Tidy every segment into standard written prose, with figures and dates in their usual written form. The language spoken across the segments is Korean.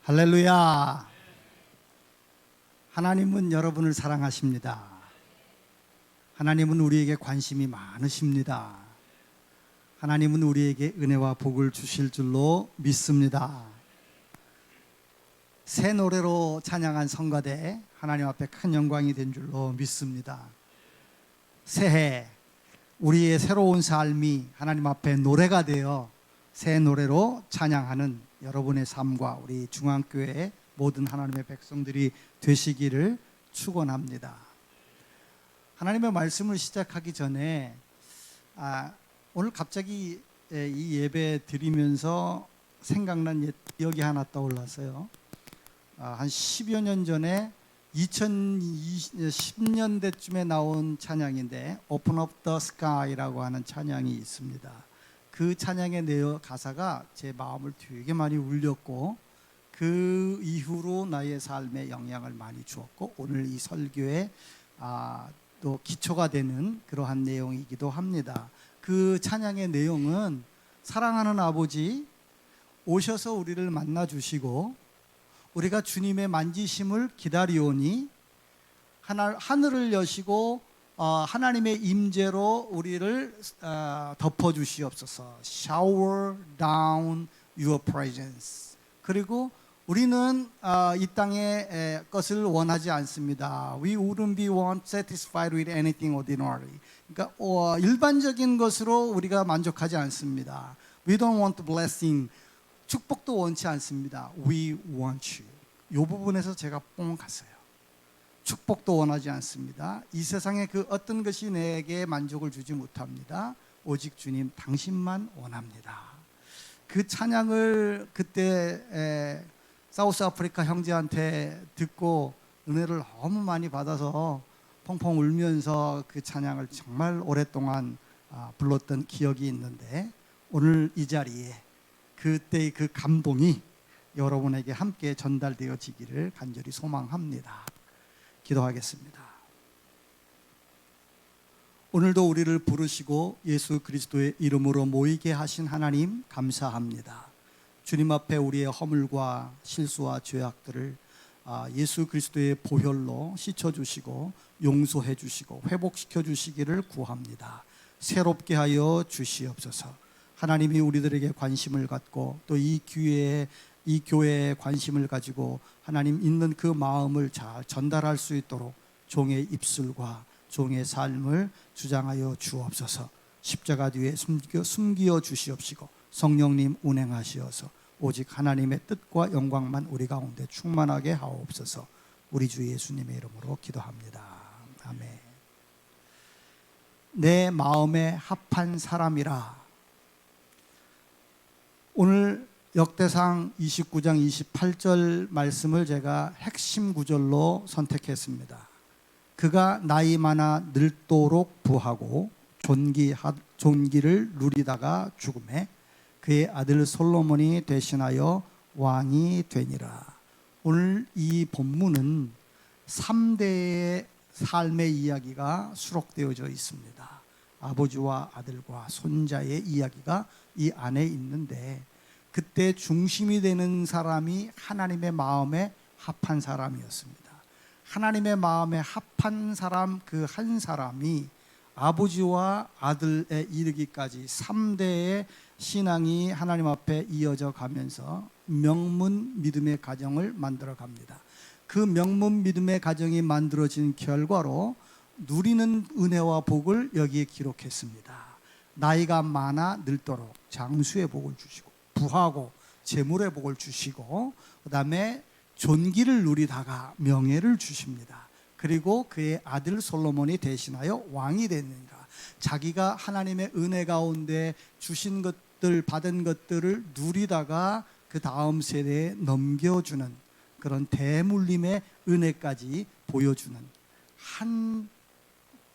할렐루야. 하나님은 여러분을 사랑하십니다. 하나님은 우리에게 관심이 많으십니다. 하나님은 우리에게 은혜와 복을 주실 줄로 믿습니다. 새 노래로 찬양한 성가대 하나님 앞에 큰 영광이 된 줄로 믿습니다. 새해 우리의 새로운 삶이 하나님 앞에 노래가 되어 새 노래로 찬양하는 여러분의 삶과 우리 중앙교회의 모든 하나님의 백성들이 되시기를 축원합니다. 하나님의 말씀을 시작하기 전에 오늘 갑자기 이 예배 드리면서 생각난 기억이 하나 떠올랐어요. 한 10여 년 전에 2010년대쯤에 나온 찬양인데 Open Up the Sky라고 하는 찬양이 있습니다. 그 찬양의 내용 가사가 제 마음을 되게 많이 울렸고 그 이후로 나의 삶에 영향을 많이 주었고 오늘 이 설교에 또 기초가 되는 그러한 내용이기도 합니다. 그 찬양의 내용은 사랑하는 아버지 오셔서 우리를 만나 주시고 우리가 주님의 만지심을 기다리오니 하늘을 여시고 하나님의 임재로 우리를 덮어주시옵소서. Shower down your presence. 그리고 우리는 이 땅의 것을 원하지 않습니다. We wouldn't be satisfied with anything ordinary. 그러니까 일반적인 것으로 우리가 만족하지 않습니다. We don't want blessing. 축복도 원치 않습니다. We want you. 이 부분에서 제가 뽕 갔어요. 축복도 원하지 않습니다. 이 세상의 그 어떤 것이 내게 만족을 주지 못합니다. 오직 주님 당신만 원합니다. 그 찬양을 그때 사우스 아프리카 형제한테 듣고 은혜를 너무 많이 받아서 펑펑 울면서 그 찬양을 정말 오랫동안 불렀던 기억이 있는데 오늘 이 자리에 그때의 그 감동이 여러분에게 함께 전달되어지기를 간절히 소망합니다. 기도하겠습니다. 오늘도 우리를 부르시고 예수 그리스도의 이름으로 모이게 하신 하나님 감사합니다. 주님 앞에 우리의 허물과 실수와 죄악들을 예수 그리스도의 보혈로 씻어주시고 용서해 주시고 회복시켜 주시기를 구합니다. 새롭게 하여 주시옵소서. 하나님이 우리들에게 관심을 갖고 또 이 교회에 관심을 가지고 하나님 있는 그 마음을 잘 전달할 수 있도록 종의 입술과 종의 삶을 주장하여 주옵소서. 십자가 뒤에 숨기어 주시옵시고 성령님 운행하시어서 오직 하나님의 뜻과 영광만 우리 가운데 충만하게 하옵소서. 우리 주 예수님의 이름으로 기도합니다. 아멘. 내 마음에 합한 사람이라. 오늘 역대상 29장 28절 말씀을 제가 핵심 구절로 선택했습니다. 그가 나이 많아 늙도록 부하고 존귀를 누리다가 죽음에 그의 아들 솔로몬이 대신하여 왕이 되니라. 오늘 이 본문은 3대의 삶의 이야기가 수록되어져 있습니다. 아버지와 아들과 손자의 이야기가 이 안에 있는데 그때 중심이 되는 사람이 하나님의 마음에 합한 사람이었습니다. 하나님의 마음에 합한 사람 그 한 사람이 아버지와 아들에 이르기까지 3대의 신앙이 하나님 앞에 이어져 가면서 명문 믿음의 가정을 만들어 갑니다. 그 명문 믿음의 가정이 만들어진 결과로 누리는 은혜와 복을 여기에 기록했습니다. 나이가 많아 늙도록 장수의 복을 주시고 부하고 재물의 복을 주시고 그 다음에 존귀를 누리다가 명예를 주십니다. 그리고 그의 아들 솔로몬이 대신하여 왕이 되느니라. 자기가 하나님의 은혜 가운데 주신 것들 받은 것들을 누리다가 그 다음 세대에 넘겨주는 그런 대물림의 은혜까지 보여주는 한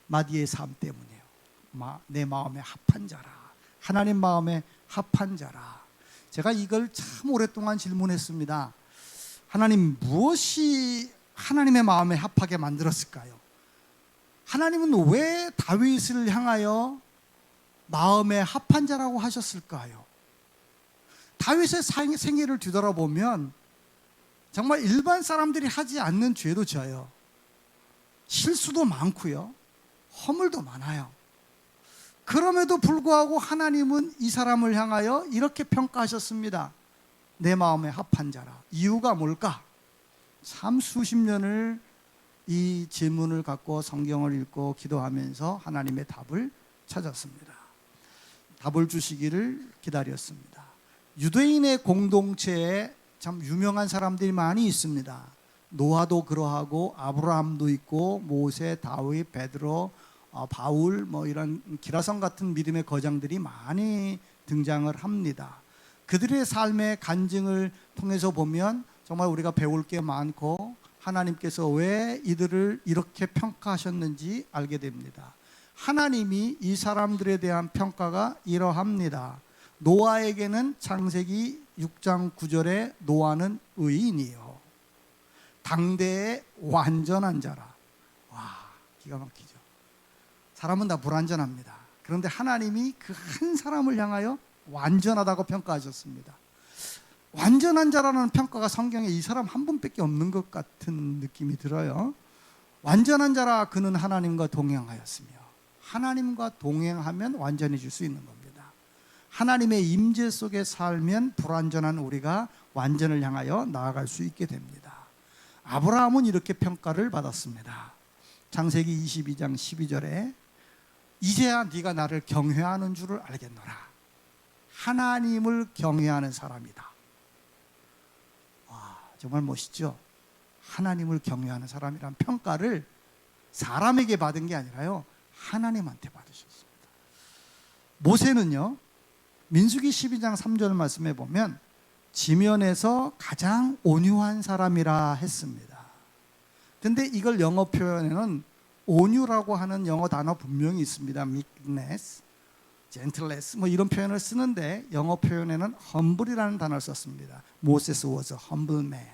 마디의 삶 때문이에요. 내 마음에 합한 자라. 하나님 마음에 합한 자라. 제가 이걸 참 오랫동안 질문했습니다. 하나님, 무엇이 하나님의 마음에 합하게 만들었을까요? 하나님은 왜 다윗을 향하여 마음에 합한 자라고 하셨을까요? 다윗의 생애를 뒤돌아보면 정말 일반 사람들이 하지 않는 죄도 져요. 실수도 많고요. 허물도 많아요. 그럼에도 불구하고 하나님은 이 사람을 향하여 이렇게 평가하셨습니다. 내 마음에 합한 자라. 이유가 뭘까? 참 수십 년을 이 질문을 갖고 성경을 읽고 기도하면서 하나님의 답을 찾았습니다. 답을 주시기를 기다렸습니다. 유대인의 공동체에 참 유명한 사람들이 많이 있습니다. 노아도 그러하고 아브라함도 있고 모세, 다윗, 베드로, 바울 뭐 이런 기라성 같은 믿음의 거장들이 많이 등장을 합니다. 그들의 삶의 간증을 통해서 보면 정말 우리가 배울 게 많고 하나님께서 왜 이들을 이렇게 평가하셨는지 알게 됩니다. 하나님이 이 사람들에 대한 평가가 이러합니다. 노아에게는 창세기 6장 9절에 노아는 의인이요 당대의 완전한 자라. 와, 기가 막히죠. 사람은 다 불완전합니다. 그런데 하나님이 그 한 사람을 향하여 완전하다고 평가하셨습니다. 완전한 자라는 평가가 성경에 이 사람 한 분밖에 없는 것 같은 느낌이 들어요. 완전한 자라 그는 하나님과 동행하였으며, 하나님과 동행하면 완전해질 수 있는 겁니다. 하나님의 임재 속에 살면 불완전한 우리가 완전을 향하여 나아갈 수 있게 됩니다. 아브라함은 이렇게 평가를 받았습니다. 창세기 22장 12절에 이제야 네가 나를 경외하는 줄을 알겠노라. 하나님을 경외하는 사람이다. 와, 정말 멋있죠? 하나님을 경외하는 사람이란 평가를 사람에게 받은 게 아니라요, 하나님한테 받으셨습니다. 모세는요, 민수기 12장 3절 말씀에 보면 지면에서 가장 온유한 사람이라 했습니다. 근데 이걸 영어 표현에는 온유라고 하는 영어 단어 분명히 있습니다. meekness, gentleness 뭐 이런 표현을 쓰는데 영어 표현에는 humble이라는 단어를 썼습니다. Moses was a humble man.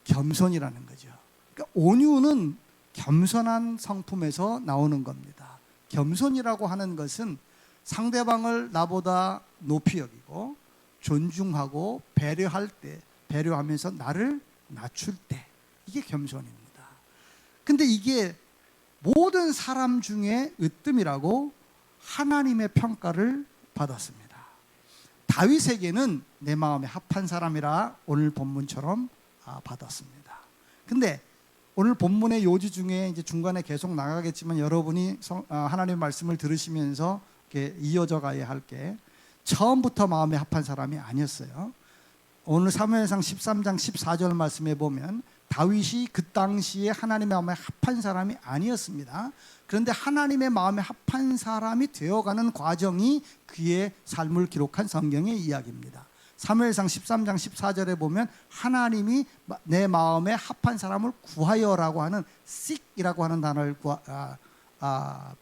겸손이라는 거죠. 그러니까 온유는 겸손한 성품에서 나오는 겁니다. 겸손이라고 하는 것은 상대방을 나보다 높이 여기고 존중하고 배려할 때, 배려하면서 나를 낮출 때, 이게 겸손입니다. 근데 이게 모든 사람 중에 으뜸이라고 하나님의 평가를 받았습니다. 다윗에게는 내 마음에 합한 사람이라 오늘 본문처럼 받았습니다. 근데 오늘 본문의 요지 중에 이제 중간에 계속 나가겠지만 여러분이 하나님의 말씀을 들으시면서 이렇게 이어져 가야 할 게, 처음부터 마음에 합한 사람이 아니었어요. 오늘 사무엘상 13장 14절 말씀에 보면 다윗이 그 당시에 하나님의 마음에 합한 사람이 아니었습니다. 그런데 하나님의 마음에 합한 사람이 되어가는 과정이 그의 삶을 기록한 성경의 이야기입니다. 사무엘상 13장 14절에 보면 하나님이 내 마음에 합한 사람을 구하여라고 하는 seek이라고 하는 단어를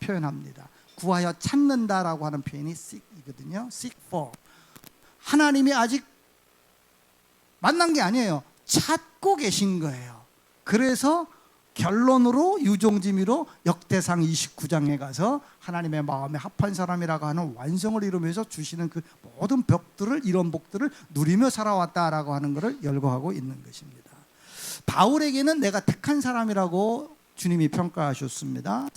표현합니다. 구하여 찾는다라고 하는 표현이 seek이거든요. seek for. 하나님이 아직 만난 게 아니에요. 찾고 계신 거예요. 그래서 결론으로 유종지미로 역대상 29장에 가서 하나님의 마음에 합한 사람이라고 하는 완성을 이루면서 주시는 그 모든 벽들을, 이런 복들을 누리며 살아왔다라고 하는 것을 열거하고 있는 것입니다. 바울에게는 내가 택한 사람이라고 주님이 평가하셨습니다.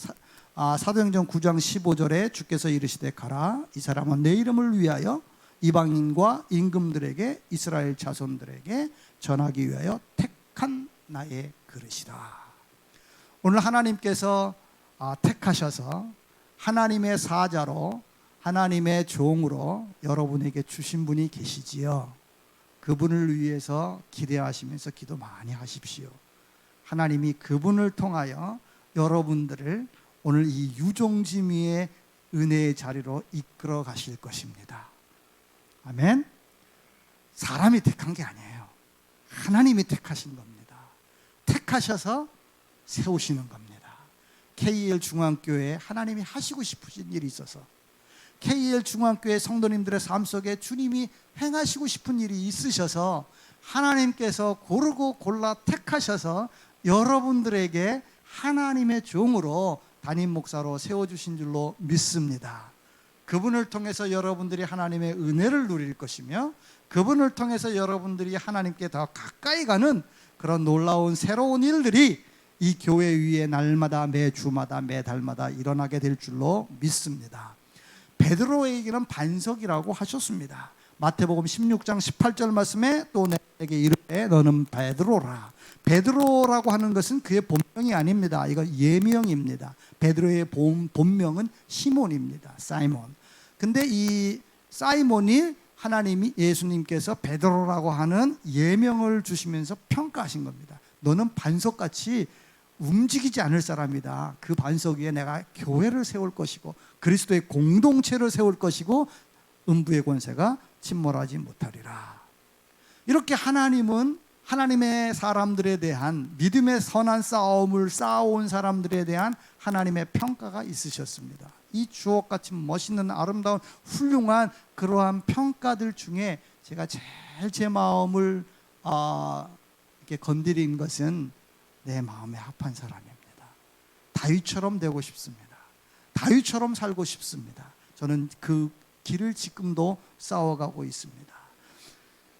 사도행전 9장 15절에 주께서 이르시되 가라, 이 사람은 내 이름을 위하여 이방인과 임금들에게 이스라엘 자손들에게 전하기 위하여 택한 나의 그릇이라. 오늘 하나님께서 택하셔서 하나님의 사자로, 하나님의 종으로 여러분에게 주신 분이 계시지요. 그분을 위해서 기대하시면서 기도 많이 하십시오. 하나님이 그분을 통하여 여러분들을 오늘 이 유종지미의 은혜의 자리로 이끌어 가실 것입니다. 아멘. 사람이 택한 게 아니에요. 하나님이 택하신 겁니다. 택하셔서 세우시는 겁니다. KEL 중앙교회에 하나님이 하시고 싶으신 일이 있어서, KEL 중앙교회 성도님들의 삶 속에 주님이 행하시고 싶은 일이 있으셔서 하나님께서 고르고 골라 택하셔서 여러분들에게 하나님의 종으로 담임 목사로 세워주신 줄로 믿습니다. 그분을 통해서 여러분들이 하나님의 은혜를 누릴 것이며 그분을 통해서 여러분들이 하나님께 더 가까이 가는 그런 놀라운 새로운 일들이 이 교회 위에 날마다 매 주마다 매 달마다 일어나게 될 줄로 믿습니다. 베드로에게는 반석이라고 하셨습니다. 마태복음 16장 18절 말씀에 또 내게 이르되 너는 베드로라. 베드로라고 하는 것은 그의 본명이 아닙니다. 이거 예명입니다. 베드로의 본명은 시몬입니다. 사이몬. 근데 이 사이몬이 하나님이 예수님께서 베드로라고 하는 예명을 주시면서 평가하신 겁니다. 너는 반석같이 움직이지 않을 사람이다. 그 반석 위에 내가 교회를 세울 것이고 그리스도의 공동체를 세울 것이고 음부의 권세가 침몰하지 못하리라. 이렇게 하나님은 하나님의 사람들에 대한 믿음의 선한 싸움을 쌓아온 사람들에 대한 하나님의 평가가 있으셨습니다. 이 주옥같이 멋있는 아름다운 훌륭한 그러한 평가들 중에 제가 제일 제 마음을 이렇게 건드린 것은 내 마음에 합한 사람입니다. 다윗처럼 되고 싶습니다. 다윗처럼 살고 싶습니다. 저는 그 길을 지금도 싸워가고 있습니다.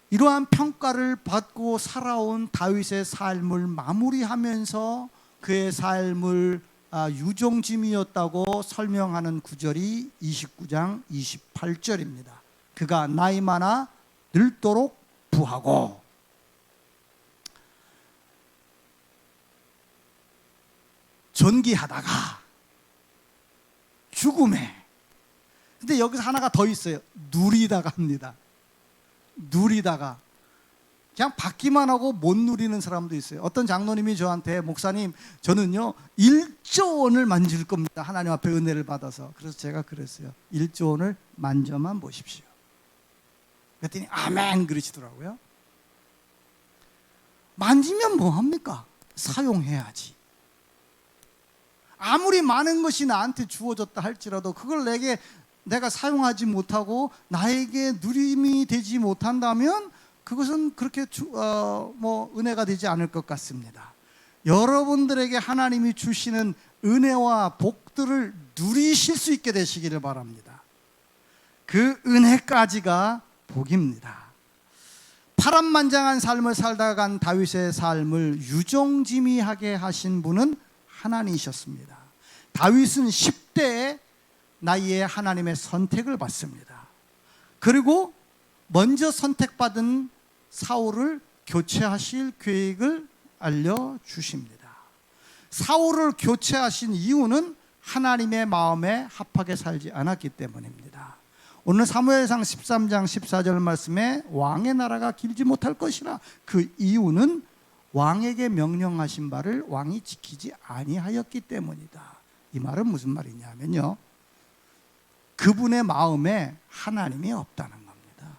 이러한 평가를 받고 살아온 다윗의 삶을 마무리하면서 그의 삶을 유종짐이었다고 설명하는 구절이 29장 28절입니다. 그가 나이 많아 늙도록 부하고 전기하다가 죽음에, 근데 여기서 하나가 더 있어요. 누리다가 합니다. 누리다가 그냥 받기만 하고 못 누리는 사람도 있어요. 어떤 장로님이 저한테 목사님 저는요 1조 원을 만질 겁니다. 하나님 앞에 은혜를 받아서. 그래서 제가 그랬어요. 1조 원을 만져만 보십시오. 그랬더니 아멘 그러시더라고요. 만지면 뭐합니까? 사용해야지. 아무리 많은 것이 나한테 주어졌다 할지라도 그걸 내가 사용하지 못하고 나에게 누림이 되지 못한다면 그것은 그렇게 은혜가 되지 않을 것 같습니다. 여러분들에게 하나님이 주시는 은혜와 복들을 누리실 수 있게 되시기를 바랍니다. 그 은혜까지가 복입니다. 파란만장한 삶을 살다 간 다윗의 삶을 유종지미하게 하신 분은 하나님이셨습니다. 다윗은 10대에 나이에 하나님의 선택을 받습니다. 그리고 먼저 선택받은 사울을 교체하실 계획을 알려주십니다. 사울을 교체하신 이유는 하나님의 마음에 합하게 살지 않았기 때문입니다. 오늘 사무엘상 13장 14절 말씀에 왕의 나라가 길지 못할 것이라, 그 이유는 왕에게 명령하신 바를 왕이 지키지 아니하였기 때문이다. 이 말은 무슨 말이냐면요, 그분의 마음에 하나님이 없다는 겁니다.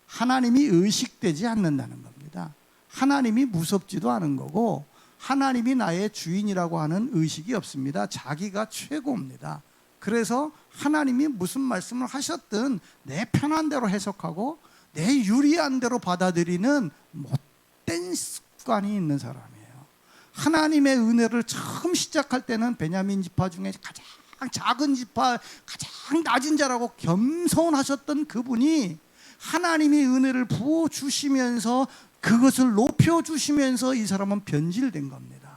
하나님이 의식되지 않는다는 겁니다. 하나님이 무섭지도 않은 거고 하나님이 나의 주인이라고 하는 의식이 없습니다. 자기가 최고입니다. 그래서 하나님이 무슨 말씀을 하셨든 내 편한 대로 해석하고 내 유리한 대로 받아들이는 못된 습관이 있는 사람이에요. 하나님의 은혜를 처음 시작할 때는 베냐민 지파 중에 가장 작은 지파, 가장 낮은 자라고 겸손하셨던 그분이 하나님이 은혜를 부어주시면서 그것을 높여주시면서 이 사람은 변질된 겁니다.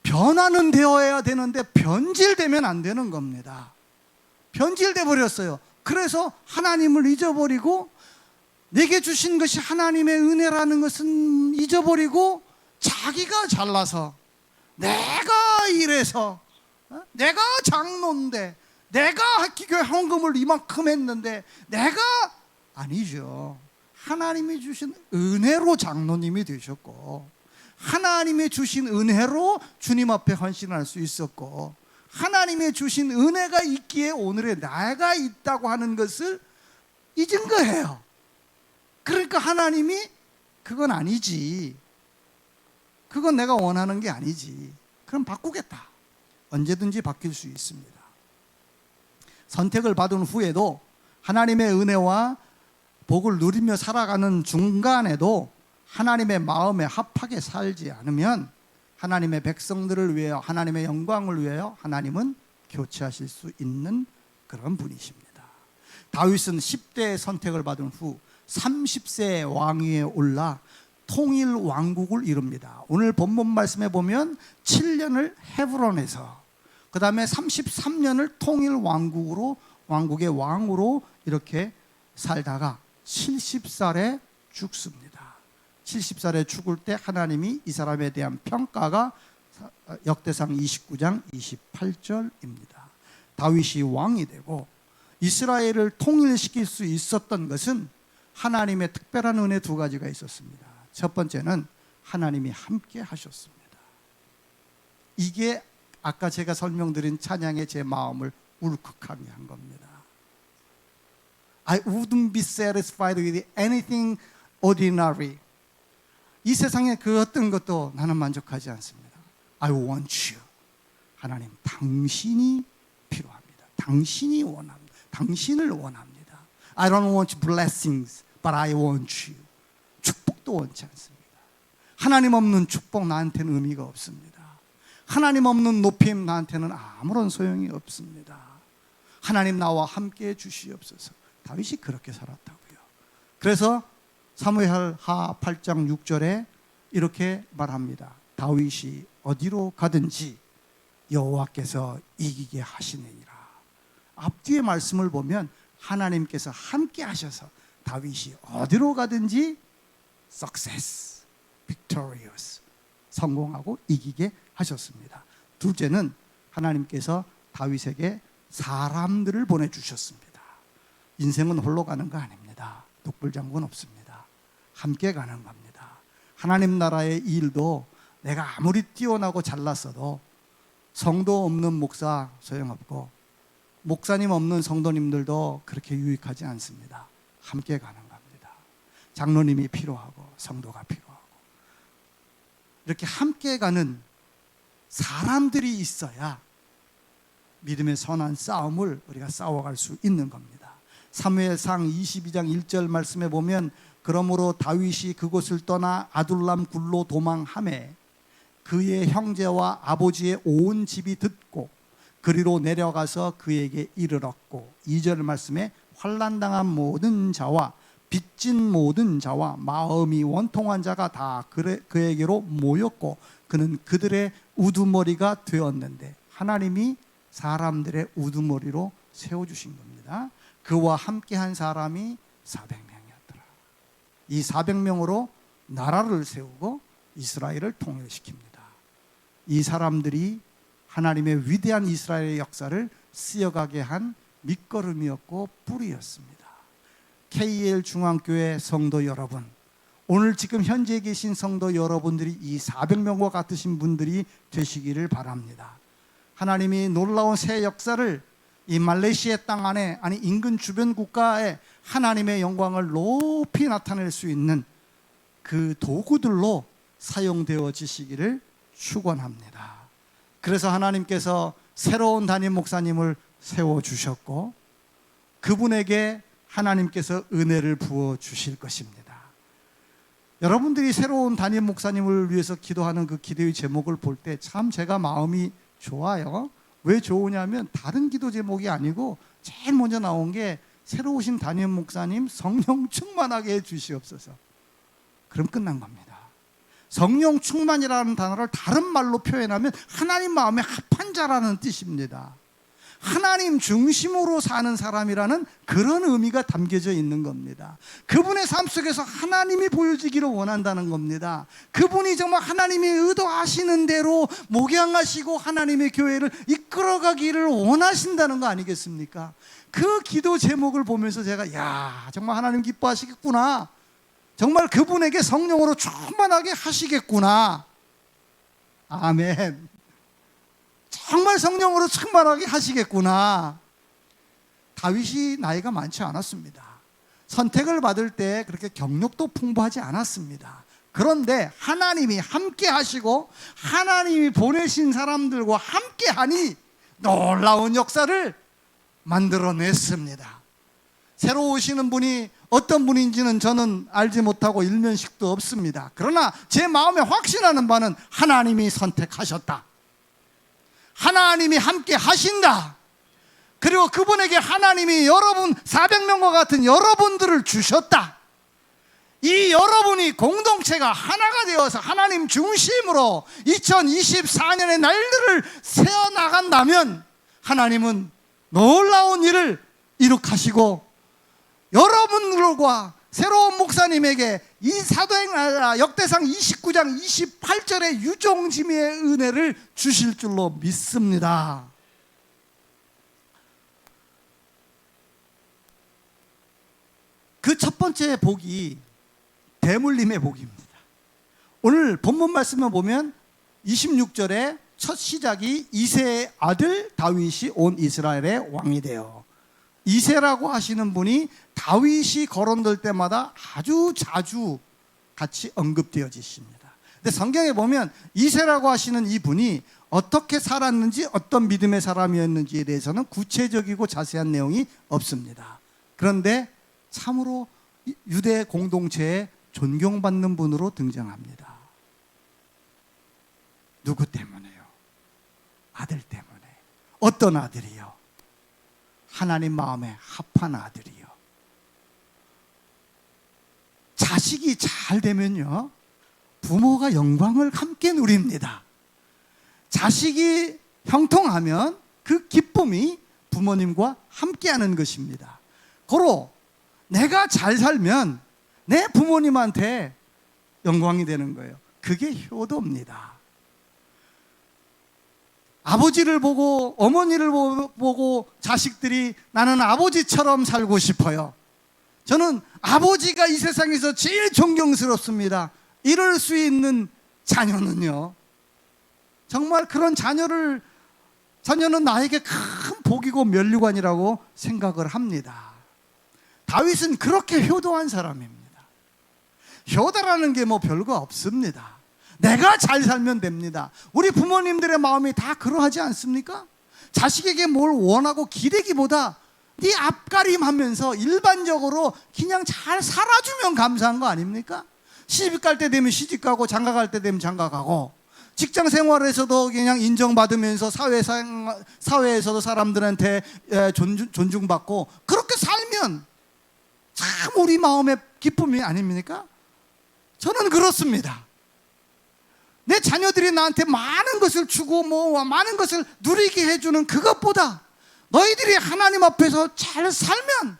변화는 되어야 되는데 변질되면 안 되는 겁니다. 변질돼 버렸어요. 그래서 하나님을 잊어버리고 내게 주신 것이 하나님의 은혜라는 것은 잊어버리고 자기가 잘나서, 내가 이래서, 내가 장로인데, 내가 학기교회 헌금을 이만큼 했는데, 내가 아니죠. 하나님이 주신 은혜로 장로님이 되셨고, 하나님이 주신 은혜로 주님 앞에 헌신할 수 있었고, 하나님이 주신 은혜가 있기에 오늘의 나가 있다고 하는 것을 잊은 거예요. 그러니까 하나님이 그건 아니지, 그건 내가 원하는 게 아니지, 그럼 바꾸겠다. 언제든지 바뀔 수 있습니다. 선택을 받은 후에도 하나님의 은혜와 복을 누리며 살아가는 중간에도 하나님의 마음에 합하게 살지 않으면 하나님의 백성들을 위하여, 하나님의 영광을 위하여 하나님은 교체하실 수 있는 그런 분이십니다. 다윗은 10대 선택을 받은 후 30세 왕위에 올라 통일 왕국을 이룹니다. 오늘 본문 말씀에 보면 7년을 헤브론에서, 그 다음에 33년을 통일 왕국의 왕으로 이렇게 살다가 70살에 죽습니다. 70살에 죽을 때 하나님이 이 사람에 대한 평가가 역대상 29장 28절입니다. 다윗이 왕이 되고 이스라엘을 통일시킬 수 있었던 것은 하나님의 특별한 은혜 두 가지가 있었습니다. 첫 번째는 하나님이 함께 하셨습니다. 이게 아까 제가 설명드린 찬양의 제 마음을 울컥하게 한 겁니다. I wouldn't be satisfied with anything ordinary. 이 세상에 그 어떤 것도 나는 만족하지 않습니다. I want you. 하나님, 당신이 필요합니다. 당신이 원합니다. 당신을 원합니다. I don't want blessings, but I want you. 축복도 원치 않습니다. 하나님 없는 축복 나한테는 의미가 없습니다. 하나님 없는 높임 나한테는 아무런 소용이 없습니다. 하나님 나와 함께 주시옵소서. 다윗이 그렇게 살았다고요. 그래서 사무엘하 8장 6절에 이렇게 말합니다. 다윗이 어디로 가든지 여호와께서 이기게 하시느니라. 앞뒤의 말씀을 보면 하나님께서 함께 하셔서 다윗이 어디로 가든지 success, victorious, 성공하고 이기게 하셨습니다. 둘째는 하나님께서 다윗에게 사람들을 보내주셨습니다. 인생은 홀로 가는 거 아닙니다. 독불장군 없습니다. 함께 가는 겁니다. 하나님 나라의 일도 내가 아무리 뛰어나고 잘났어도 성도 없는 목사 소용없고 목사님 없는 성도님들도 그렇게 유익하지 않습니다. 함께 가는 겁니다. 장로님이 필요하고 성도가 필요하고 이렇게 함께 가는 사람들이 있어야 믿음의 선한 싸움을 우리가 싸워갈 수 있는 겁니다. 사무엘상 22장 1절 말씀에 보면 그러므로 다윗이 그곳을 떠나 아둘람 굴로 도망하매 그의 형제와 아버지의 온 집이 듣고 그리로 내려가서 그에게 이르렀고 2절 말씀에 환난당한 모든 자와 빚진 모든 자와 마음이 원통한 자가 다 그에게로 모였고 그는 그들의 우두머리가 되었는데 하나님이 사람들의 우두머리로 세워주신 겁니다. 그와 함께한 사람이 400명이었더라. 이 400명으로 나라를 세우고 이스라엘을 통일시킵니다. 이 사람들이 하나님의 위대한 이스라엘의 역사를 쓰여가게 한 밑거름이었고 뿌리였습니다. KL 중앙교회 성도 여러분, 오늘 지금 현재 계신 성도 여러분들이 이 400명과 같으신 분들이 되시기를 바랍니다. 하나님이 놀라운 새 역사를 이 말레이시아 땅 안에, 아니 인근 주변 국가에 하나님의 영광을 높이 나타낼 수 있는 그 도구들로 사용되어지시기를 축원합니다. 그래서 하나님께서 새로운 담임 목사님을 세워주셨고 그분에게 하나님께서 은혜를 부어주실 것입니다. 여러분들이 새로운 담임 목사님을 위해서 기도하는 그 기도의 제목을 볼 때 참 제가 마음이 좋아요. 왜 좋으냐면 다른 기도 제목이 아니고 제일 먼저 나온 게 새로 오신 담임 목사님 성령 충만하게 해 주시옵소서. 그럼 끝난 겁니다. 성령 충만이라는 단어를 다른 말로 표현하면 하나님 마음에 합한 자라는 뜻입니다. 하나님 중심으로 사는 사람이라는 그런 의미가 담겨져 있는 겁니다. 그분의 삶 속에서 하나님이 보여지기를 원한다는 겁니다. 그분이 정말 하나님이 의도하시는 대로 목양하시고 하나님의 교회를 이끌어가기를 원하신다는 거 아니겠습니까? 그 기도 제목을 보면서 제가 야, 정말 하나님 기뻐하시겠구나. 정말 그분에게 성령으로 충만하게 하시겠구나. 아멘. 정말 성령으로 충만하게 하시겠구나. 다윗이 나이가 많지 않았습니다. 선택을 받을 때 그렇게 경력도 풍부하지 않았습니다. 그런데 하나님이 함께 하시고 하나님이 보내신 사람들과 함께 하니 놀라운 역사를 만들어냈습니다. 새로 오시는 분이 어떤 분인지는 저는 알지 못하고 일면식도 없습니다. 그러나 제 마음에 확신하는 바는 하나님이 선택하셨다. 하나님이 함께 하신다. 그리고 그분에게 하나님이 여러분 400명과 같은 여러분들을 주셨다. 이 여러분이 공동체가 하나가 되어서 하나님 중심으로 2024년의 날들을 세워나간다면 하나님은 놀라운 일을 이룩하시고 여러분들과 새로운 목사님에게 이 사도행전 역대상 29장 28절의 유종지미의 은혜를 주실 줄로 믿습니다. 그 첫 번째 복이 대물림의 복입니다. 오늘 본문 말씀을 보면 26절에 첫 시작이 이새의 아들 다윗이 온 이스라엘의 왕이 되어, 이새라고 하시는 분이 다윗이 거론될 때마다 아주 자주 같이 언급되어지십니다. 근데 성경에 보면 이새라고 하시는 이 분이 어떻게 살았는지 어떤 믿음의 사람이었는지에 대해서는 구체적이고 자세한 내용이 없습니다. 그런데 참으로 유대 공동체에 존경받는 분으로 등장합니다. 누구 때문에요? 아들 때문에. 어떤 아들이요? 하나님 마음에 합한 아들이요. 자식이 잘 되면요, 부모가 영광을 함께 누립니다. 자식이 형통하면 그 기쁨이 부모님과 함께하는 것입니다. 고로 내가 잘 살면 내 부모님한테 영광이 되는 거예요. 그게 효도입니다. 아버지를 보고 어머니를 보고 자식들이 나는 아버지처럼 살고 싶어요. 저는 아버지가 이 세상에서 제일 존경스럽습니다. 이럴 수 있는 자녀는요, 정말 그런 자녀는 나에게 큰 복이고 면류관이라고 생각을 합니다. 다윗은 그렇게 효도한 사람입니다. 효도라는 게 뭐 별거 없습니다. 내가 잘 살면 됩니다. 우리 부모님들의 마음이 다 그러하지 않습니까? 자식에게 뭘 원하고 기대기보다 네 앞가림하면서 일반적으로 그냥 잘 살아주면 감사한 거 아닙니까? 시집 갈 때 되면 시집 가고 장가 갈 때 되면 장가 가고 직장 생활에서도 그냥 인정받으면서 사회에서도 사람들한테 존중받고 그렇게 살면 참 우리 마음의 기쁨이 아닙니까? 저는 그렇습니다. 내 자녀들이 나한테 많은 것을 주고 많은 것을 누리게 해주는 그것보다 너희들이 하나님 앞에서 잘 살면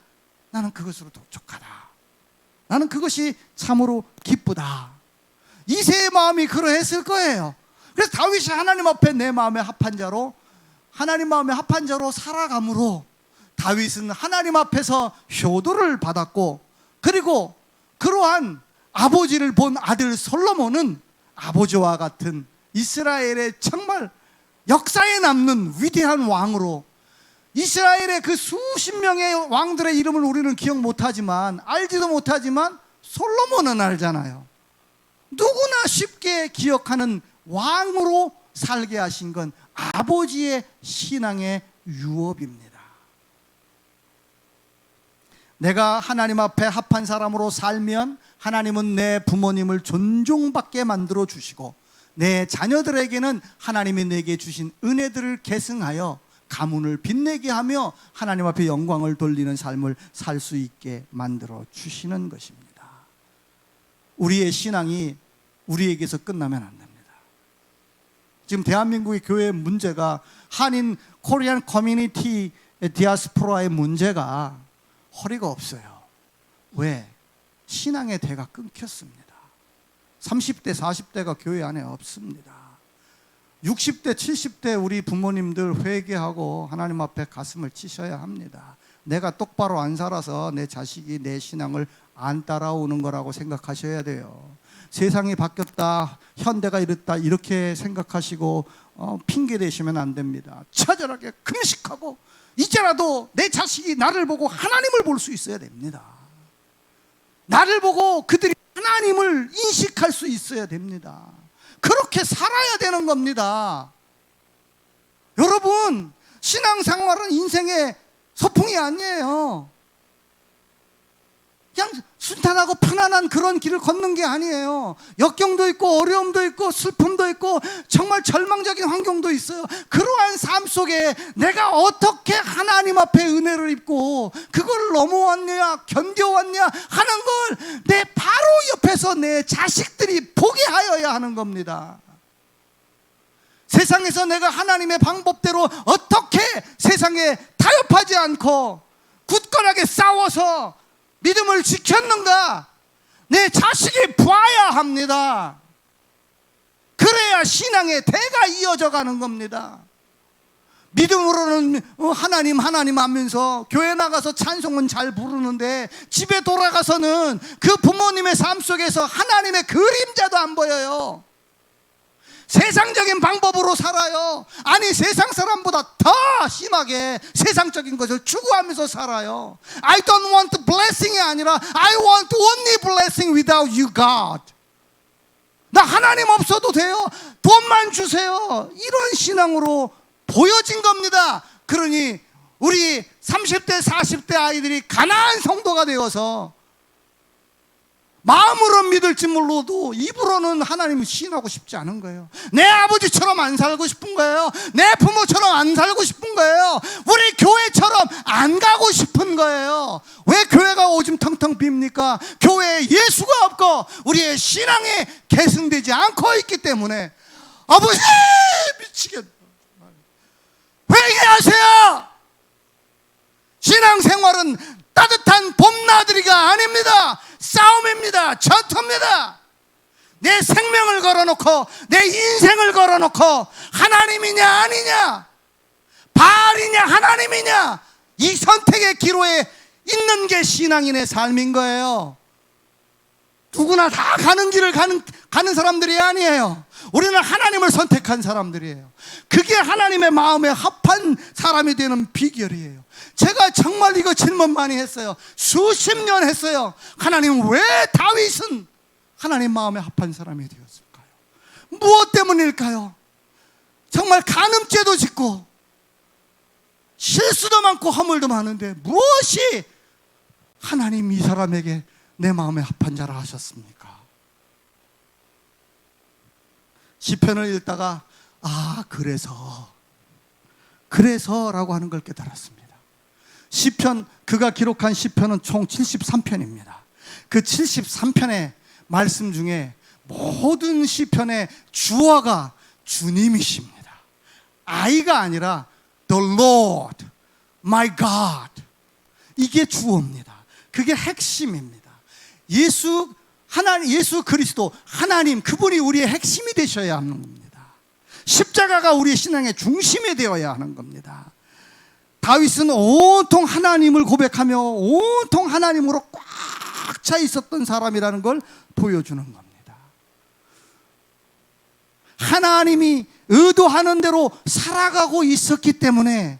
나는 그것으로 독촉하다. 나는 그것이 참으로 기쁘다. 이새의 마음이 그러했을 거예요. 그래서 다윗이 하나님 앞에 내 마음에 합한 자로, 하나님 마음에 합한 자로 살아감으로 다윗은 하나님 앞에서 효도를 받았고, 그리고 그러한 아버지를 본 아들 솔로몬은 아버지와 같은 이스라엘의 정말 역사에 남는 위대한 왕으로, 이스라엘의 그 수십 명의 왕들의 이름을 우리는 기억 못하지만, 알지도 못하지만 솔로몬은 알잖아요. 누구나 쉽게 기억하는 왕으로 살게 하신 건 아버지의 신앙의 유업입니다. 내가 하나님 앞에 합한 사람으로 살면 하나님은 내 부모님을 존중받게 만들어 주시고, 내 자녀들에게는 하나님이 내게 주신 은혜들을 계승하여 가문을 빛내게 하며 하나님 앞에 영광을 돌리는 삶을 살 수 있게 만들어 주시는 것입니다. 우리의 신앙이 우리에게서 끝나면 안 됩니다. 지금 대한민국의 교회의 문제가, 한인 코리안 커뮤니티 디아스포라의 문제가 허리가 없어요. 왜? 신앙의 대가 끊겼습니다. 30대 40대가 교회 안에 없습니다. 60대 70대 우리 부모님들 회개하고 하나님 앞에 가슴을 치셔야 합니다. 내가 똑바로 안 살아서 내 자식이 내 신앙을 안 따라오는 거라고 생각하셔야 돼요. 세상이 바뀌었다, 현대가 이랬다, 이렇게 생각하시고 핑계 대시면 안 됩니다. 처절하게 금식하고 이제라도 내 자식이 나를 보고 하나님을 볼 수 있어야 됩니다. 나를 보고 그들이 하나님을 인식할 수 있어야 됩니다. 그렇게 살아야 되는 겁니다. 여러분, 신앙생활은 인생의 소풍이 아니에요. 그냥 순탄하고 편안한 그런 길을 걷는 게 아니에요. 역경도 있고 어려움도 있고 슬픔도 있고 정말 절망적인 환경도 있어요. 그러한 삶 속에 내가 어떻게 하나님 앞에 은혜를 입고 그걸 넘어왔냐 견뎌왔냐 하는 걸 내 바로 옆에서 내 자식들이 보게 하여야 하는 겁니다. 세상에서 내가 하나님의 방법대로 어떻게 세상에 타협하지 않고 굳건하게 싸워서 믿음을 지켰는가, 내 자식이 봐야 합니다. 그래야 신앙의 대가 이어져 가는 겁니다. 믿음으로는 하나님 하면서 교회 나가서 찬송은 잘 부르는데 집에 돌아가서는 그 부모님의 삶 속에서 하나님의 그림자도 안 보여요. 세상적인 방법으로 살아요. 아니, 세상 사람보다 더 심하게 세상적인 것을 추구하면서 살아요. I don't want blessing이 아니라 I want only blessing without you, God. 나 하나님 없어도 돼요. 돈만 주세요. 이런 신앙으로 보여진 겁니다. 그러니 우리 30대 40대 아이들이 가난한 성도가 되어서 마음으로 믿을지 몰라도 입으로는 하나님을 시인하고 싶지 않은 거예요. 내 아버지처럼 안 살고 싶은 거예요. 내 부모처럼 안 살고 싶은 거예요. 우리 교회처럼 안 가고 싶은 거예요. 왜 교회가 오줌 텅텅 빕니까? 교회에 예수가 없고 우리의 신앙이 계승되지 않고 있기 때문에. 아버지 미치겠다. 회개하세요. 신앙생활은 따뜻한 봄나들이가 아닙니다. 싸움입니다. 전투입니다. 내 생명을 걸어놓고 내 인생을 걸어놓고 하나님이냐 아니냐, 바알이냐 하나님이냐, 이 선택의 기로에 있는 게 신앙인의 삶인 거예요. 누구나 다 가는 길을 가는 사람들이 아니에요. 우리는 하나님을 선택한 사람들이에요. 그게 하나님의 마음에 합한 사람이 되는 비결이에요. 제가 정말 이거 질문 많이 했어요. 수십 년 했어요. 하나님, 왜 다윗은 하나님 마음에 합한 사람이 되었을까요? 무엇 때문일까요? 정말 간음죄도 짓고 실수도 많고 허물도 많은데 무엇이 하나님 이 사람에게 내 마음에 합한 자라 하셨습니까? 시편을 읽다가 그래서라고 하는 걸 깨달았습니다. 시편, 그가 기록한 시편은 총 73편입니다. 그 73편의 말씀 중에 모든 시편의 주어가 주님이십니다. I가 아니라 The Lord, my God. 이게 주어입니다. 그게 핵심입니다. 예수 그리스도 하나님, 그분이 우리의 핵심이 되셔야 하는 겁니다. 십자가가 우리의 신앙의 중심이 되어야 하는 겁니다. 다윗은 온통 하나님을 고백하며 온통 하나님으로 꽉 차 있었던 사람이라는 걸 보여주는 겁니다. 하나님이 의도하는 대로 살아가고 있었기 때문에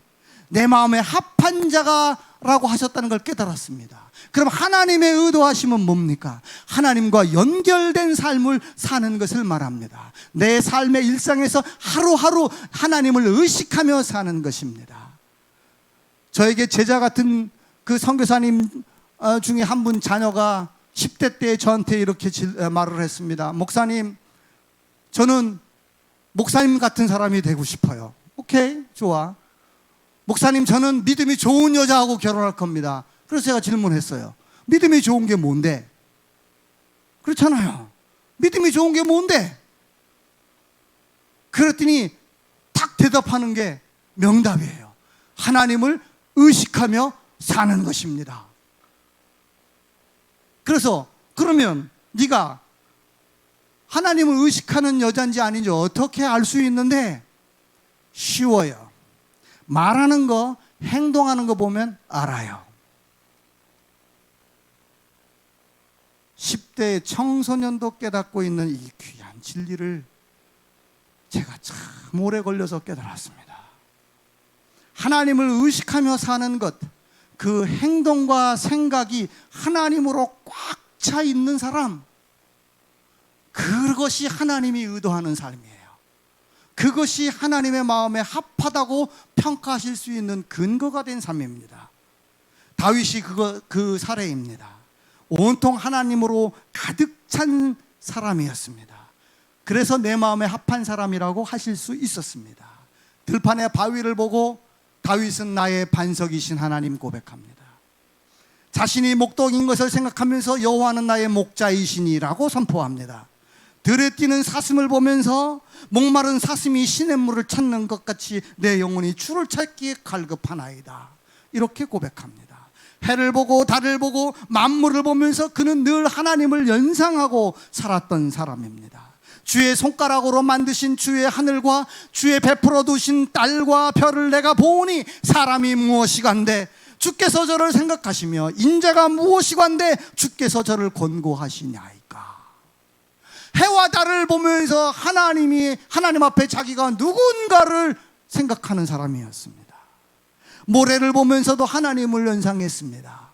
내 마음에 합한 자라고 하셨다는 걸 깨달았습니다. 그럼 하나님의 의도하심은 뭡니까? 하나님과 연결된 삶을 사는 것을 말합니다. 내 삶의 일상에서 하루하루 하나님을 의식하며 사는 것입니다. 저에게 제자 같은 그 선교사님 중에 한 분 자녀가 10대 때 저한테 이렇게 말을 했습니다. 목사님, 저는 목사님 같은 사람이 되고 싶어요. 오케이, 좋아. 목사님, 저는 믿음이 좋은 여자하고 결혼할 겁니다. 그래서 제가 질문했어요. 믿음이 좋은 게 뭔데? 그렇잖아요. 믿음이 좋은 게 뭔데? 그랬더니 딱 대답하는 게 명답이에요. 하나님을 의식하며 사는 것입니다. 그래서 그러면 네가 하나님을 의식하는 여자인지 아닌지 어떻게 알 수 있는데? 쉬워요. 말하는 거, 행동하는 거 보면 알아요. 10대 청소년도 깨닫고 있는 이 귀한 진리를 제가 참 오래 걸려서 깨달았습니다. 하나님을 의식하며 사는 것, 그 행동과 생각이 하나님으로 꽉 차 있는 사람, 그것이 하나님이 의도하는 삶이에요. 그것이 하나님의 마음에 합하다고 평가하실 수 있는 근거가 된 삶입니다. 다윗이 그 사례입니다. 온통 하나님으로 가득 찬 사람이었습니다. 그래서 내 마음에 합한 사람이라고 하실 수 있었습니다. 들판의 바위를 보고 다윗은 나의 반석이신 하나님 고백합니다. 자신이 목동인 것을 생각하면서 여호와는 나의 목자이시니라고 선포합니다. 들에 뛰는 사슴을 보면서 목마른 사슴이 시냇물을 찾는 것 같이 내 영혼이 주를 찾기에 갈급하나이다, 이렇게 고백합니다. 해를 보고 달을 보고 만물을 보면서 그는 늘 하나님을 연상하고 살았던 사람입니다. 주의 손가락으로 만드신 주의 하늘과 주의 베풀어 두신 달과 별을 내가 보니 사람이 무엇이간데 주께서 저를 생각하시며 인자가 무엇이간데 주께서 저를 권고하시냐이까. 해와 달을 보면서 하나님 앞에 자기가 누군가를 생각하는 사람이었습니다. 모래를 보면서도 하나님을 연상했습니다.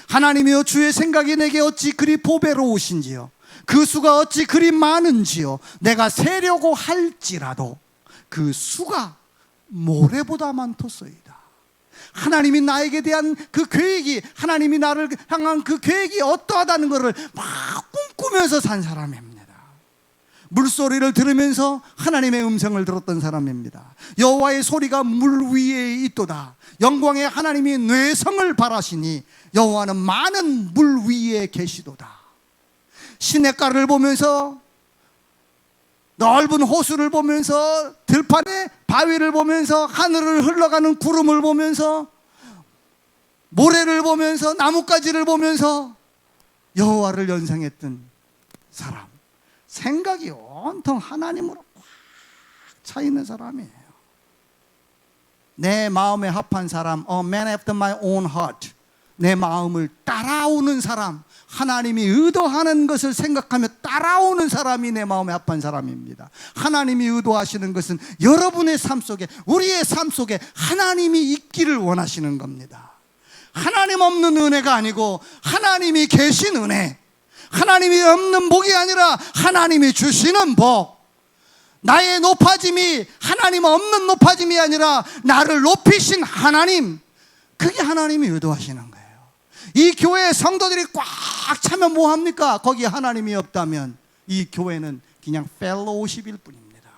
하나님이여, 주의 생각이 내게 어찌 그리 보배로우신지요, 그 수가 어찌 그리 많은지요. 내가 세려고 할지라도 그 수가 모래보다 많도소이다. 하나님이 나에게 대한 그 계획이, 하나님이 나를 향한 그 계획이 어떠하다는 것을 막 꿈꾸면서 산 사람입니다. 물소리를 들으면서 하나님의 음성을 들었던 사람입니다. 여호와의 소리가 물 위에 있도다. 영광의 하나님이 뇌성을 바라시니 여호와는 많은 물 위에 계시도다. 시냇가를 보면서, 넓은 호수를 보면서, 들판의 바위를 보면서, 하늘을 흘러가는 구름을 보면서, 모래를 보면서, 나뭇가지를 보면서 여호와를 연상했던 사람, 생각이 온통 하나님으로 꽉 차 있는 사람이에요. 내 마음에 합한 사람, a man after my own heart, 내 마음을 따라오는 사람, 하나님이 의도하는 것을 생각하며 따라오는 사람이 내 마음에 합한 사람입니다. 하나님이 의도하시는 것은 여러분의 삶 속에, 우리의 삶 속에 하나님이 있기를 원하시는 겁니다. 하나님 없는 은혜가 아니고 하나님이 계신 은혜, 하나님이 없는 복이 아니라 하나님이 주시는 복, 나의 높아짐이 하나님 없는 높아짐이 아니라 나를 높이신 하나님, 그게 하나님이 의도하시는 거예요. 이 교회에 성도들이 꽉 차면 뭐합니까? 거기에 하나님이 없다면 이 교회는 그냥 펠로우십일 뿐입니다.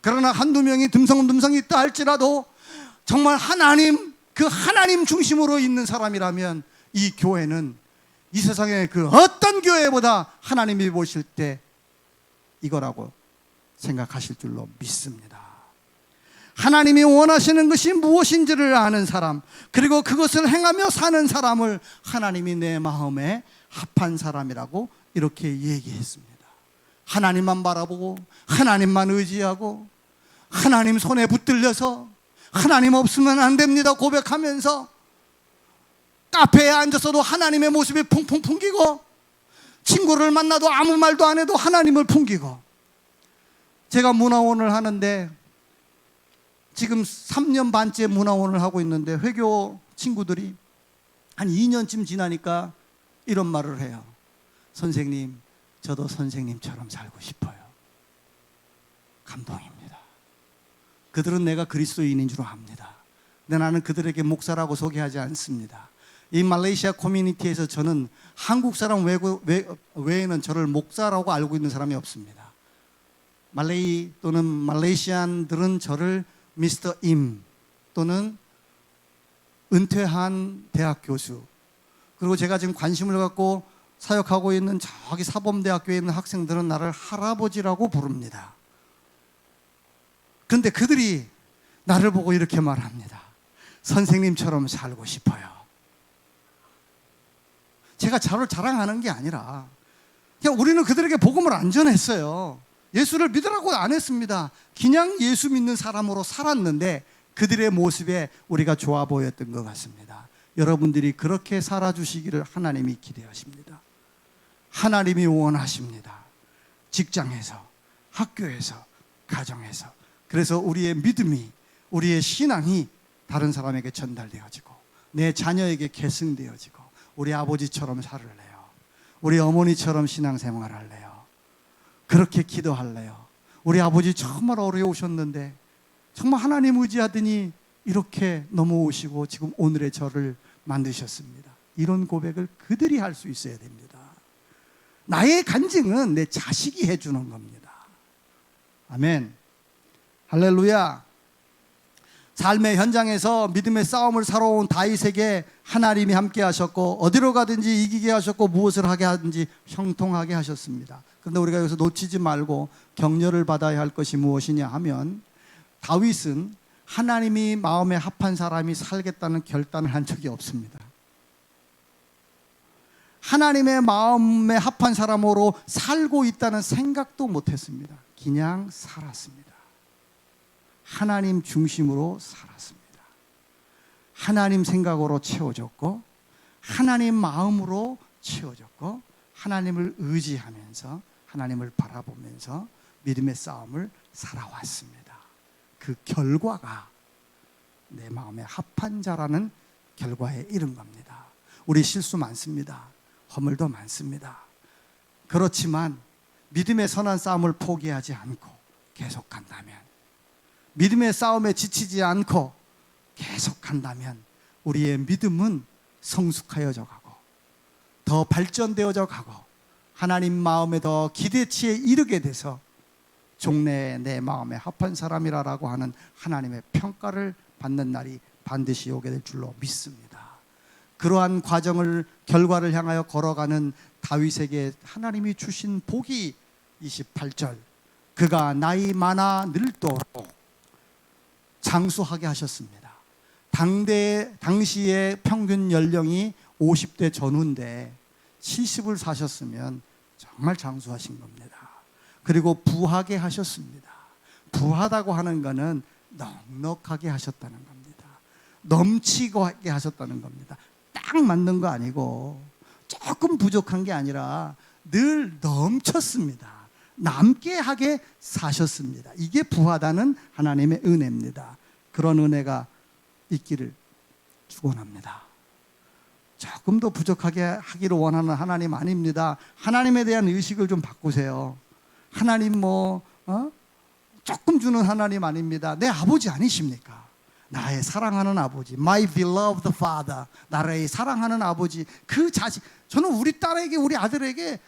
그러나 한두 명이 듬성듬성 있다 할지라도 정말 하나님, 그 하나님 중심으로 있는 사람이라면 이 교회는 이 세상의 그 어떤 교회보다 하나님이 보실 때 이거라고 생각하실 줄로 믿습니다. 하나님이 원하시는 것이 무엇인지를 아는 사람, 그리고 그것을 행하며 사는 사람을 하나님이 내 마음에 합한 사람이라고 이렇게 얘기했습니다. 하나님만 바라보고 하나님만 의지하고 하나님 손에 붙들려서 하나님 없으면 안 됩니다 고백하면서 카페에 앉아서도 하나님의 모습이 풍풍 풍기고, 친구를 만나도 아무 말도 안 해도 하나님을 풍기고. 제가 문화원을 하는데 지금 3년 반째 문화원을 하고 있는데 회교 친구들이 한 2년쯤 지나니까 이런 말을 해요. 선생님, 저도 선생님처럼 살고 싶어요. 감동입니다. 그들은 내가 그리스도인인 줄 압니다. 근데 나는 그들에게 목사라고 소개하지 않습니다. 이 말레이시아 커뮤니티에서 저는 한국 사람 외에는 저를 목사라고 알고 있는 사람이 없습니다. 말레이 또는 말레이시안들은 저를 미스터 임 또는 은퇴한 대학 교수, 그리고 제가 지금 관심을 갖고 사역하고 있는 저기 사범대학교에 있는 학생들은 나를 할아버지라고 부릅니다. 그런데 그들이 나를 보고 이렇게 말합니다. 선생님처럼 살고 싶어요. 제가 저를 자랑하는 게 아니라 그냥 우리는 그들에게 복음을 안 전했어요. 예수를 믿으라고 안 했습니다. 그냥 예수 믿는 사람으로 살았는데 그들의 모습에 우리가 좋아 보였던 것 같습니다. 여러분들이 그렇게 살아주시기를 하나님이 기대하십니다. 하나님이 원하십니다. 직장에서, 학교에서, 가정에서. 그래서 우리의 믿음이, 우리의 신앙이 다른 사람에게 전달되어지고 내 자녀에게 계승되어지고 우리 아버지처럼 살을래요. 우리 어머니처럼 신앙생활 할래요. 그렇게 기도할래요. 우리 아버지 정말 어려우셨는데 정말 하나님 의지하더니 이렇게 넘어오시고 지금 오늘의 저를 만드셨습니다. 이런 고백을 그들이 할 수 있어야 됩니다. 나의 간증은 내 자식이 해주는 겁니다. 아멘. 할렐루야. 삶의 현장에서 믿음의 싸움을 살아온 다윗에게 하나님이 함께 하셨고 어디로 가든지 이기게 하셨고 무엇을 하게 하든지 형통하게 하셨습니다. 그런데 우리가 여기서 놓치지 말고 격려를 받아야 할 것이 무엇이냐 하면 다윗은 하나님이 마음에 합한 사람이 살겠다는 결단을 한 적이 없습니다. 하나님의 마음에 합한 사람으로 살고 있다는 생각도 못했습니다. 그냥 살았습니다. 하나님 중심으로 살았습니다. 하나님 생각으로 채워졌고 하나님 마음으로 채워졌고 하나님을 의지하면서 하나님을 바라보면서 믿음의 싸움을 살아왔습니다. 그 결과가 내 마음에 합한 자라는 결과에 이른 겁니다. 우리 실수 많습니다. 허물도 많습니다. 그렇지만 믿음의 선한 싸움을 포기하지 않고 계속 간다면, 믿음의 싸움에 지치지 않고 계속 간다면 우리의 믿음은 성숙하여져 가고 더 발전되어져 가고 하나님 마음에 더 기대치에 이르게 돼서 종래에 내 마음에 합한 사람이라고 하는 하나님의 평가를 받는 날이 반드시 오게 될 줄로 믿습니다. 그러한 과정을 결과를 향하여 걸어가는 다윗에게 하나님이 주신 복이 28절, 그가 나이 많아 늙도록 장수하게 하셨습니다. 당시의 평균 연령이 50대 전후인데 70을 사셨으면 정말 장수하신 겁니다. 그리고 부하게 하셨습니다. 부하다고 하는 것은 넉넉하게 하셨다는 겁니다. 넘치게 하셨다는 겁니다. 딱 맞는 거 아니고 조금 부족한 게 아니라 늘 넘쳤습니다. 남게 하게 사셨습니다. 이게 부하다는 하나님의 은혜입니다. 그런 은혜가 있기를 축원합니다. 조금 더 부족하게 하기를 원하는 하나님 아닙니다. 하나님에 대한 의식을 좀 바꾸세요. 하나님 조금 주는 하나님 아닙니다. 내 아버지 아니십니까? 나의 사랑하는 아버지, my beloved father, 나의 사랑하는 아버지, 그 자식, 저는 우리 딸에게, 우리 아들에게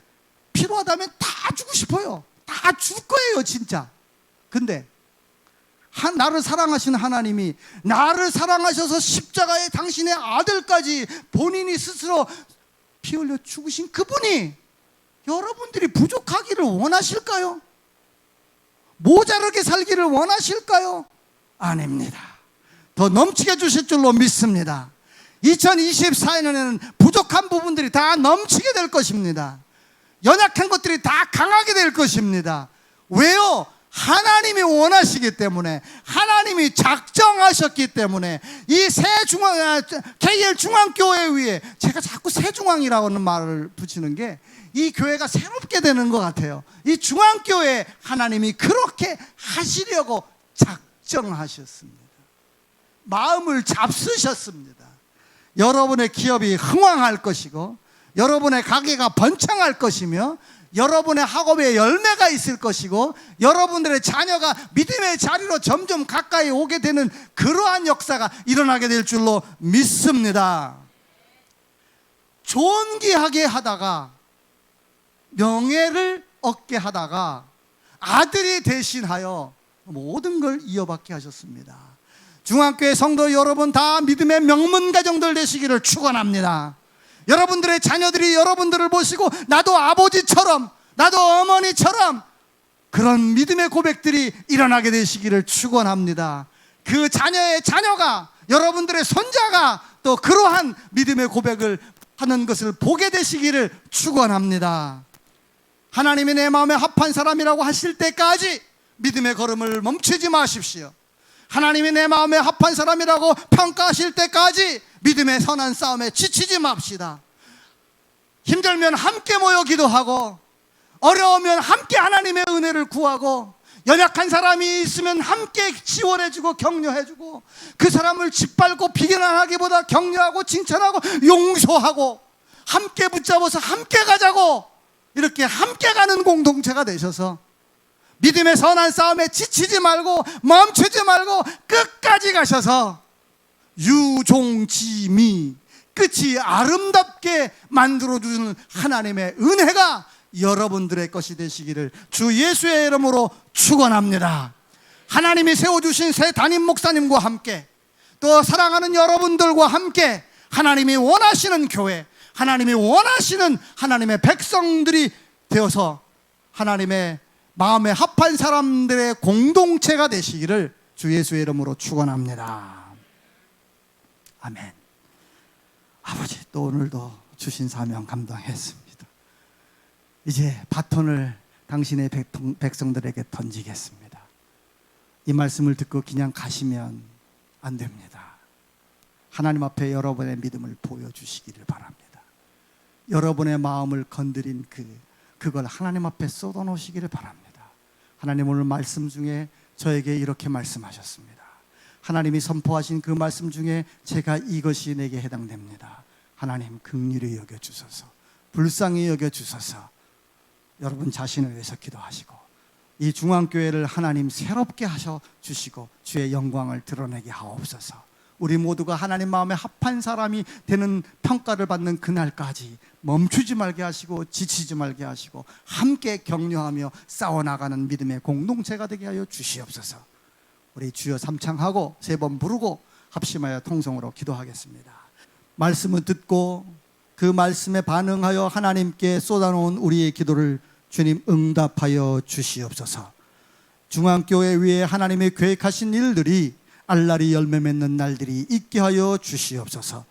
필요하다면 다 주고 싶어요. 다 줄 거예요, 진짜. 근데 나를 사랑하시는 하나님이 나를 사랑하셔서 십자가에 당신의 아들까지 본인이 스스로 피 흘려 죽으신 그분이 여러분들이 부족하기를 원하실까요? 모자르게 살기를 원하실까요? 아닙니다. 더 넘치게 주실 줄로 믿습니다. 2024년에는 부족한 부분들이 다 넘치게 될 것입니다. 연약한 것들이 다 강하게 될 것입니다. 왜요? 하나님이 원하시기 때문에, 하나님이 작정하셨기 때문에. 이 KL 중앙교회 위에 제가 자꾸 새중앙이라고 하는 말을 붙이는 게 이 교회가 새롭게 되는 것 같아요. 이 중앙교회 하나님이 그렇게 하시려고 작정하셨습니다. 마음을 잡수셨습니다. 여러분의 기업이 흥왕할 것이고 여러분의 가게가 번창할 것이며 여러분의 학업에 열매가 있을 것이고 여러분들의 자녀가 믿음의 자리로 점점 가까이 오게 되는 그러한 역사가 일어나게 될 줄로 믿습니다. 존귀하게 하다가 명예를 얻게 하다가 아들이 대신하여 모든 걸 이어받게 하셨습니다. 중앙교회 성도 여러분 다 믿음의 명문 가정들 되시기를 축원합니다. 여러분들의 자녀들이 여러분들을 보시고 나도 아버지처럼, 나도 어머니처럼 그런 믿음의 고백들이 일어나게 되시기를 축원합니다. 그 자녀의 자녀가, 여러분들의 손자가 또 그러한 믿음의 고백을 하는 것을 보게 되시기를 축원합니다. 하나님이 내 마음에 합한 사람이라고 하실 때까지 믿음의 걸음을 멈추지 마십시오. 하나님이 내 마음에 합한 사람이라고 평가하실 때까지 믿음의 선한 싸움에 지치지 맙시다. 힘들면 함께 모여 기도하고, 어려우면 함께 하나님의 은혜를 구하고, 연약한 사람이 있으면 함께 지원해주고 격려해주고, 그 사람을 짓밟고 비난하기보다 격려하고 칭찬하고 용서하고 함께 붙잡아서 함께 가자고, 이렇게 함께 가는 공동체가 되셔서 믿음의 선한 싸움에 지치지 말고 멈추지 말고 끝까지 가셔서 유종지미, 깨끗이 아름답게 만들어주는 하나님의 은혜가 여러분들의 것이 되시기를 주 예수의 이름으로 축원합니다. 하나님이 세워주신 새 담임 목사님과 함께 또 사랑하는 여러분들과 함께 하나님이 원하시는 교회, 하나님이 원하시는 하나님의 백성들이 되어서 하나님의 마음에 합한 사람들의 공동체가 되시기를 주 예수의 이름으로 축원합니다. 아멘. 아버지, 또 오늘도 주신 사명 감당했습니다. 이제 바톤을 당신의 백성들에게 던지겠습니다. 이 말씀을 듣고 그냥 가시면 안 됩니다. 하나님 앞에 여러분의 믿음을 보여주시기를 바랍니다. 여러분의 마음을 건드린 그걸 하나님 앞에 쏟아놓으시기를 바랍니다. 하나님 오늘 말씀 중에 저에게 이렇게 말씀하셨습니다. 하나님이 선포하신 그 말씀 중에 제가 이것이 내게 해당됩니다. 하나님 긍휼히 여겨주소서, 불쌍히 여겨주소서. 여러분 자신을 위해서 기도하시고 이 중앙교회를 하나님 새롭게 하셔 주시고 주의 영광을 드러내게 하옵소서. 우리 모두가 하나님 마음에 합한 사람이 되는 평가를 받는 그날까지 멈추지 말게 하시고 지치지 말게 하시고 함께 격려하며 싸워나가는 믿음의 공동체가 되게 하여 주시옵소서. 우리 주여 삼창하고 세 번 부르고 합심하여 통성으로 기도하겠습니다. 말씀을 듣고 그 말씀에 반응하여 하나님께 쏟아놓은 우리의 기도를 주님 응답하여 주시옵소서. 중앙교회 위에 하나님의 계획하신 일들이 알라리 열매 맺는 날들이 있게 하여 주시옵소서.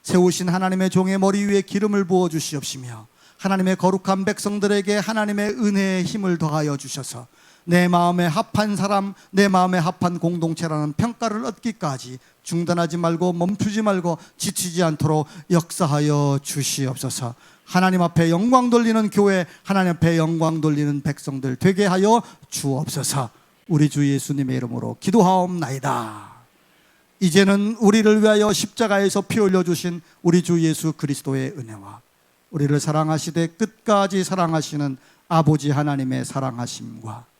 세우신 하나님의 종의 머리 위에 기름을 부어 주시옵시며 하나님의 거룩한 백성들에게 하나님의 은혜의 힘을 더하여 주셔서 내 마음에 합한 사람, 내 마음에 합한 공동체라는 평가를 얻기까지 중단하지 말고 멈추지 말고 지치지 않도록 역사하여 주시옵소서. 하나님 앞에 영광 돌리는 교회, 하나님 앞에 영광 돌리는 백성들 되게 하여 주옵소서. 우리 주 예수님의 이름으로 기도하옵나이다. 이제는 우리를 위하여 십자가에서 피 흘려주신 우리 주 예수 그리스도의 은혜와 우리를 사랑하시되 끝까지 사랑하시는 아버지 하나님의 사랑하심과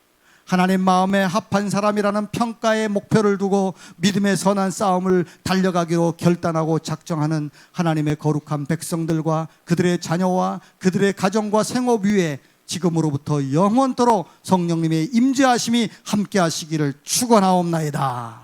하나님 마음에 합한 사람이라는 평가의 목표를 두고 믿음의 선한 싸움을 달려가기로 결단하고 작정하는 하나님의 거룩한 백성들과 그들의 자녀와 그들의 가정과 생업 위에 지금으로부터 영원토록 성령님의 임재하심이 함께 하시기를 축원하옵나이다.